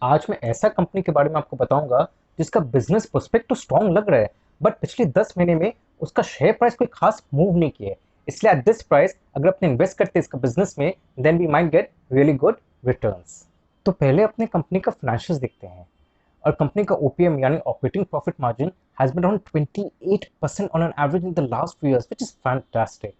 आज मैं ऐसा कंपनी के बारे में आपको बताऊंगा जिसका बिजनेस प्रोस्पेक्ट तो स्ट्रॉन्ग लग रहा है, बट पिछले 10 महीने में उसका शेयर प्राइस कोई खास मूव नहीं किया है। इसलिए एट दिस प्राइस अगर अपने इन्वेस्ट करते हैं इसका बिजनेस में, then we might get really good returns. तो पहले अपने कंपनी का फाइनेंशियल्स देखते हैं। और कंपनी का ओपीएम यानी operating profit margin has been around 28% on an average in the last few years, which is fantastic.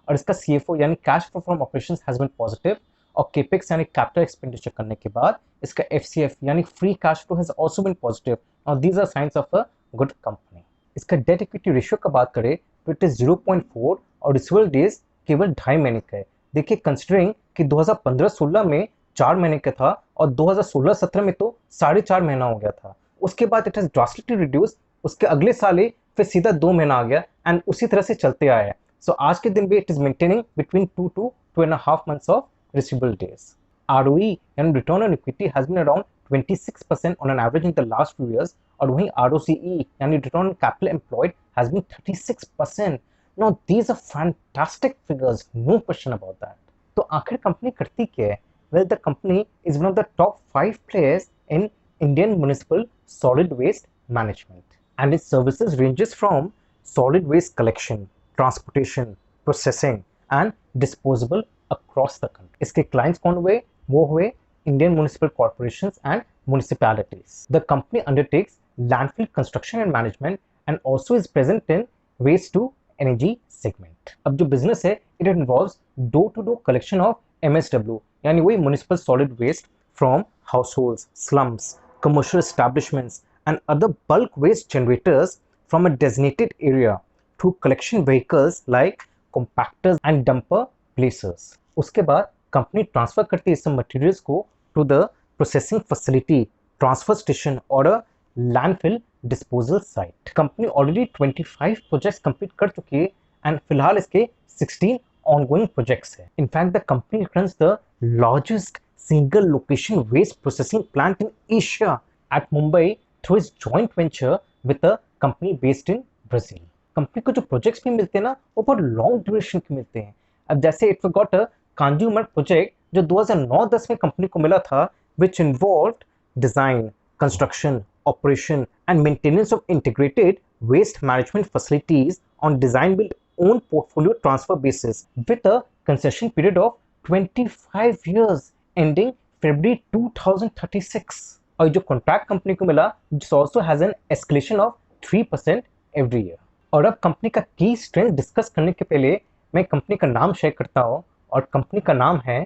और इसका सीएफओ यानी cash flow from operations has been positive. और केपेक्स यानी कैपिटल एक्सपेंडिचर करने के बाद इसका एफसीएफ यानी free cash flow has also been positive. Now these are signs of a good company. इसका डेट इक्विटी रेशियो का बात करें तो इट इज 0.4 और रिसीवेबल डेज केवल 2.5 महीने का है। देखिए कंसिडरिंग कि 2015-16 में 4 महीने का था और 2016-17 में तो 4.5 महीना हो गया था। उसके बाद इट हैज ड्रास्टिकली रिड्यूस, उसके अगले साल ही फिर सीधा 2 महीना आ गया एंड उसी तरह से चलते आया है। सो आज के दिन भी it is maintaining between 2 to 2.5 months of receivable days. ROE and return on equity has been around 26% on an average in the last few years, और वहीं ROCE यानी return on capital employed has been 36%. Now these are fantastic figures, no question about that. तो आखिर company करती क्या है? Well, the company is one of the top 5 players in Indian municipal solid waste management, and its services ranges from solid waste collection, transportation, processing, and disposal across the country. इसके clients कौन हुए? वो हुए Indian municipal corporations and municipalities. The company undertakes landfill construction and management and also is present in waste to energy segment. अब जो business है, it involves door-to-door collection of MSW, यानी वही municipal solid waste from households, slums, commercial establishments and other bulk waste generators from a designated area through collection vehicles like compactors and dumper placers. उसके बाद company transfer करती है सब materials को to the processing facility, transfer station और a landfill disposal site. Company already 25 projects complete कर चुकी है एंड फिलहाल इसके 16 ऑनगोइंग प्रोजेक्ट्स है। In fact the company runs the largest single location waste processing plant in Asia at Mumbai through its joint venture with a company based in Brazil. Company को जो projects भी मिलते हैं ना, वो बहुत लॉन्ग ड्यूरेशन के मिलते हैं। अब जैसे it got a consumer project जो 2009-10 में कंपनी को मिला था, which involved design, construction, operation and maintenance of integrated waste management facilities on design build own portfolio transfer basis with a concession period of 25 years ending February 2036. और जो contract company को मिला, which also has an escalation of 3% every year. और अब company का की strength discuss करने के पहले मैं कंपनी का नाम शेयर करता हूँ, और कंपनी का नाम है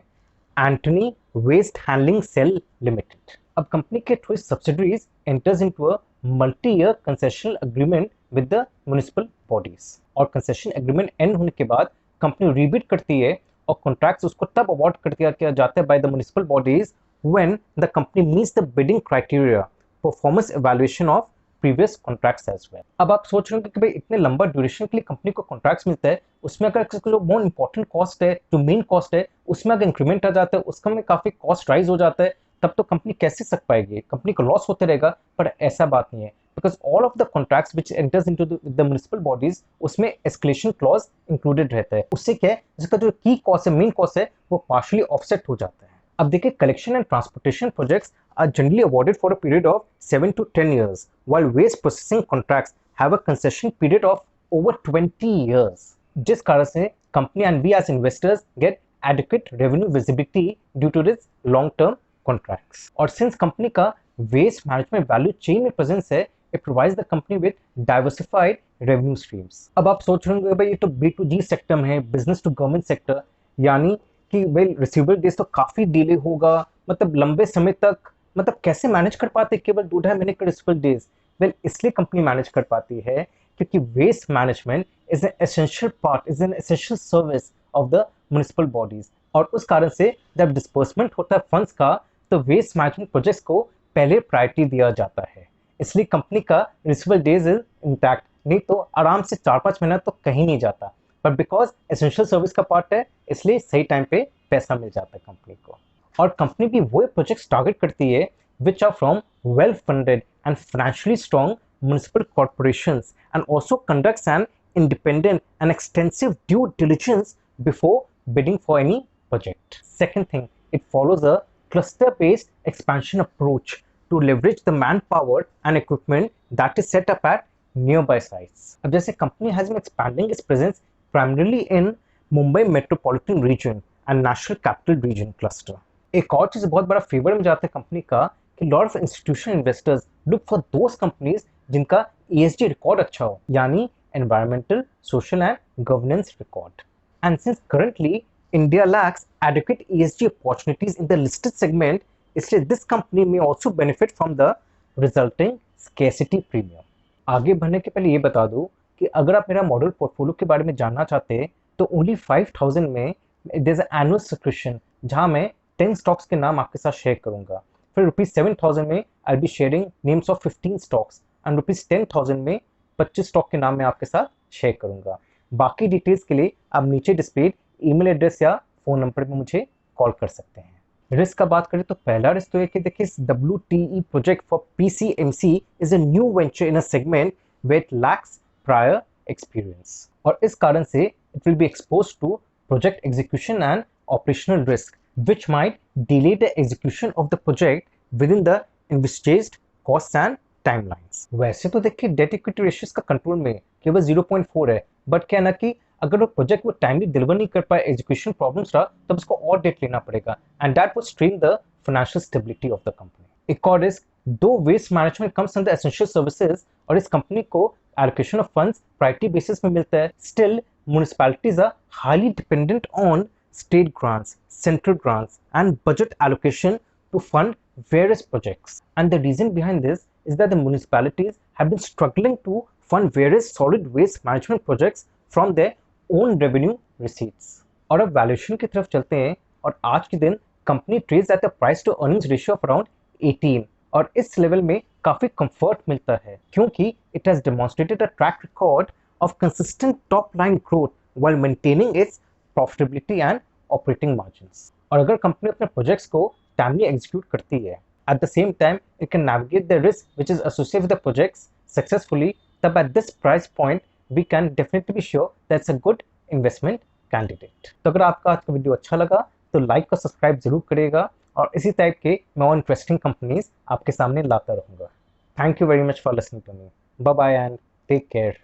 Antony waste handling cell limited. अब कंपनी के through subsidiaries enters into a multi year concession agreement with the municipal bodies, और कंसेशन एग्रीमेंट एंड होने के बाद कंपनी रीबिड करती है और कॉन्ट्रैक्ट्स उसको तब अवार्ड कर दिया किया जाता है by the municipal bodies when the company meets the bidding criteria, performance evaluation of previous contracts as well. अब आप सोच रहे हो कि भाई इतने लंबा ड्यूरेशन के लिए कंपनी को कॉन्ट्रैक्ट्स मिलता है, उसमें अगर जो मोर इंपॉर्टेंट कॉस्ट है, जो मेन कॉस्ट है, उसमें अगर इंक्रीमेंट आ जाता है, उसका में काफी कॉस्ट राइज हो जाता है, तब तो कंपनी कैसे सक पाएगी? कंपनी को लॉस होते रहेगा। पर ऐसा बात नहीं है, because all of the contracts which enters into the municipal bodies, उसमें एस्केलेशन क्लॉज इंक्लूडेड रहता है। उससे क्या है, जिसका जो की कॉस्ट है, मेन कॉस्ट है, वो पार्शियली ऑफसेट हो जाता है। अब देखिए, collection and transportation projects are generally awarded for a period of 7 to 10 years, while waste processing contracts have a concession period of over 20 years. जिस कारण से company and we as investors get adequate revenue visibility due to its long-term contracts. और since company का waste management value chain में presence है, it provides the company with diversified revenue streams. अब आप सोच रहे होंगे भाई ये तो B2G सेक्टर में है, बिजनेस टू गवर्नमेंट सेक्टर, यानी कि भाई रिसीवेबल डेज तो काफी डिले होगा, मतलब लंबे समय तक, मतलब कैसे मैनेज कर पाते केवल 2-2.5 महीने के रिसीवेबल डेज? वेल, इसलिए कंपनी मैनेज कर पाती है क्योंकि waste management is an essential part, is an essential service of the municipal bodies. और उस कारण से जब डिस्पर्समेंट होता है फंड्स का, तो वेस्ट मैनेजमेंट प्रोजेक्ट्स को पहले प्रायोरिटी दिया जाता है। इसलिए कंपनी का रिसीवेबल डेज इज इंटैक्ट, नहीं तो आराम से 4-5 महीना तो कहीं नहीं जाता। बट बिकॉज एसेंशियल सर्विस का पार्ट है, इसलिए सही टाइम पे पैसा मिल जाता है कंपनी को। और कंपनी भी वो प्रोजेक्ट्स टारगेट करती है which are from well-funded and financially strong municipal corporations, and also conducts an independent and extensive due diligence before bidding for any project. Second thing, it follows a cluster-based expansion approach to leverage the manpower and equipment that is set up at nearby sites. अब जैसे company has been expanding its presence primarily in Mumbai metropolitan region and National Capital Region cluster. एक और चीज बहुत बड़ा favour में जाता है कंपनी का कि lot of institutional investors look for those companies जिनका ESG रिकॉर्ड अच्छा हो, यानी environmental, social and governance record. And since currently India lakhs adequate ESG opportunities in the listed segment, इसलिए दिस कंपनी में also benefit from the resulting scarcity premium. आगे बढ़ने के पहले ये बता दूं कि अगर आप मेरा मॉडल पोर्टफोलियो के बारे में जानना चाहते हैं तो ओनली 5000 में देयर इज एनुअल सब्सक्रिप्शन जहां मैं 10 स्टॉक्स के नाम आपके साथ शेयर करूंगा. फिर ₹7000 में I will be sharing names of 15 stocks and ₹10000 में 25 स्टॉक के नाम मैं आपके साथ शेयर करूंगा. बाकी डिटेल्स के लिए आप नीचे डिस्प्लेड ईमेल एड्रेस या फोन नंबर पे मुझे कॉल कर सकते हैं. रिस्क का बात करें तो पहला रिस्क तो है कि देखिए WTE project for PCMC is a new venture in a segment where it lacks prior experience, और इस कारण से it will be exposed to project execution and operational risk which might delay the execution of the project within the envisaged costs and timelines. वैसे तो देखिए debt equity ratios का control में केवल 0.4 है, बट क्या ना कि अगर वो प्रोजेक्ट वो टाइमली डिलीवर नहीं कर पाए, एग्जीक्यूशन प्रॉब्लम्स रहा, तब उसको और डेट लेना पड़ेगा and that would strain the financial stability of the company. एक और रिस्क, दो waste management comes under essential services और इस कंपनी को allocation of funds priority basis में मिलता है, still municipalities are highly dependent on state grants, central grants, and budget allocation to fund various projects. And the reason behind this is that the municipalities have been struggling to fund various solid waste management projects from their own revenue receipts. और अब valuation की तरफ चलते हैं और आज के दिन company trades at the price to earnings ratio of around 18 और इस लेवल में काफी कंफर्ट मिलता है क्योंकि it has demonstrated a track record of consistent top line growth while maintaining it's profitability and operating margins. और अगर कंपनी अपने प्रोजेक्ट्स को टाइमली एग्जीक्यूट करती है, at the same time it can navigate the risk which is associated with the projects successfully, तब at this price point we can definitely be sure that it's a good investment candidate. तो अगर आपका आज का video अच्छा लगा तो like और सब्सक्राइब जरूर करिएगा और इसी टाइप के मैं और इंटरेस्टिंग कंपनीज आपके सामने लाता रहूँगा. Thank you very much for listening to me. Bye bye and take care.